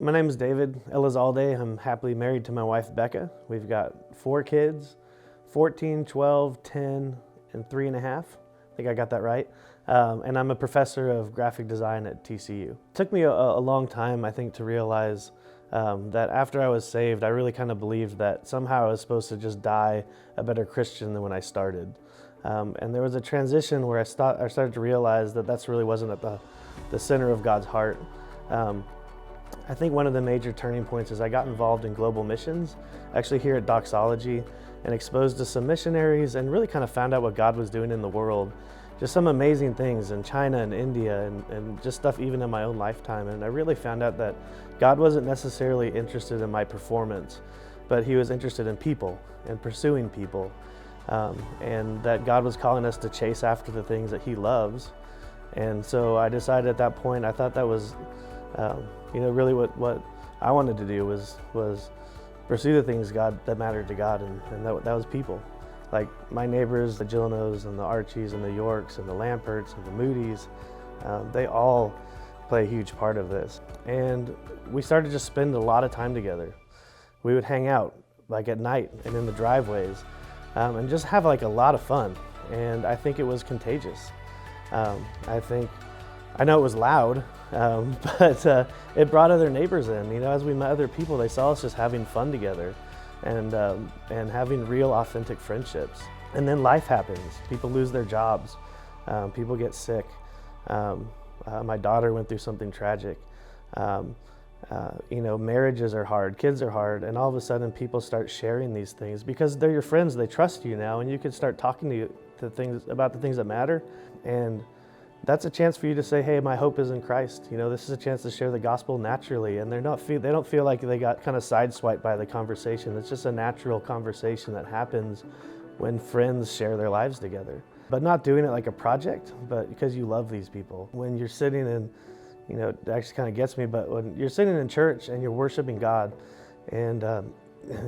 My name is David Elizalde. I'm happily married to my wife, Becca. We've got 4 kids, 14, 12, 10, and 3.5. I think I got that right. And I'm a professor of graphic design at TCU. It took me a long time, I think, to realize that after I was saved, I really kind of believed that somehow I was supposed to just die a better Christian than when I started. And there was a transition where I started to realize that that's really wasn't at the center of God's heart. I think one of the major turning points is I got involved in global missions, actually here at Doxology, and exposed to some missionaries and really kind of found out what God was doing in the world. Just some amazing things in China and India and just stuff even in my own lifetime. And I really found out that God wasn't necessarily interested in my performance, but He was interested in people and pursuing people. And that God was calling us to chase after the things that He loves. And so I decided at that point, I thought that was really what I wanted to do was pursue the things that mattered to God, and that was people. Like my neighbors, the Gillanos and the Archies and the Yorks and the Lamperts and the Moody's, they all play a huge part of this. And we started to just spend a lot of time together. We would hang out like at night and in the driveways and just have like a lot of fun. And I think it was contagious. I know it was loud, but it brought other neighbors in. You know, as we met other people, they saw us just having fun together and having real, authentic friendships. And then life happens. People lose their jobs. People get sick. My daughter went through something tragic. Marriages are hard, kids are hard, and all of a sudden people start sharing these things because they're your friends, they trust you now, and you can start talking about the things that matter. And that's a chance for you to say, hey, my hope is in Christ. You know, this is a chance to share the gospel naturally, and they don't feel like they got kind of sideswiped by the conversation. It's just a natural conversation that happens when friends share their lives together. But not doing it like a project, but because you love these people. When you're sitting in, it actually kind of gets me, but when you're sitting in church and you're worshiping God, and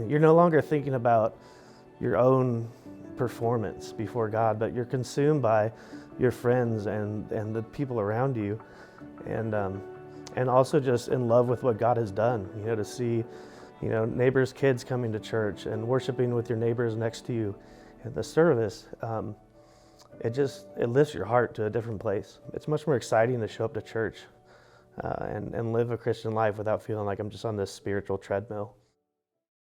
you're no longer thinking about your own performance before God, but you're consumed by your friends and the people around you, and also just in love with what God has done. To see, neighbors' kids coming to church and worshiping with your neighbors next to you at the service. It lifts your heart to a different place. It's much more exciting to show up to church and live a Christian life without feeling like I'm just on this spiritual treadmill.